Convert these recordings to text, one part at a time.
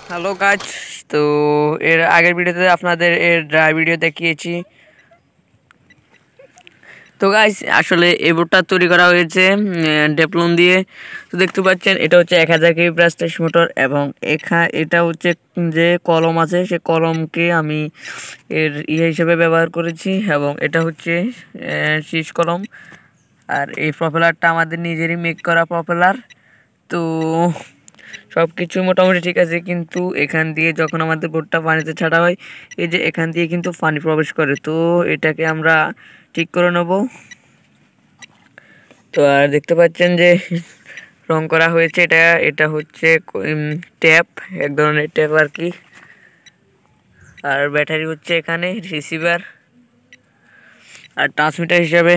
Hello guys. তো এর আগের ভিডিওতে আপনাদের এর ড্রাই ভিডিও দেখিয়েছি। তো গাইজ আসলে এই বোর্ডটা তৈরি করা হয়েছে ডেপলন দিয়ে। তো দেখতে পাচ্ছেন এটা হচ্ছে 1000 কেভি প্রাইস মোটর, এবং এটা হচ্ছে যে কলম আছে সে কলমকে আমি এর হিসেবে ব্যবহার করেছি, এবং এটা হচ্ছে শীষ কলম। আর এই প্রপেলারটা আমাদের নিজেরই মেক করা প্রপেলার। তো সব কিছু মোটামুটি ঠিক আছে, কিন্তু এখান দিয়ে যখন আমাদের বোটটা পানিতে ছাড়া হয়, এই যে এখান দিয়ে কিন্তু পানি প্রবেশ করে। তো এটাকে আমরা ঠিক করে নেব। তো আর দেখতে পাচ্ছেন যে রং করা হয়েছে, এটা এটা হচ্ছে ট্যাপ, এক ধরনের ট্যাপ আর কি। আর ব্যাটারি হচ্ছে এখানে রিসিভার, আর ট্রান্সমিটার হিসাবে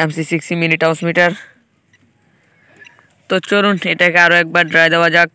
MC60 মিনি ট্রান্সমিটার। তো চলুন এটাকে আরও একবার ড্রাই দেওয়া যাক।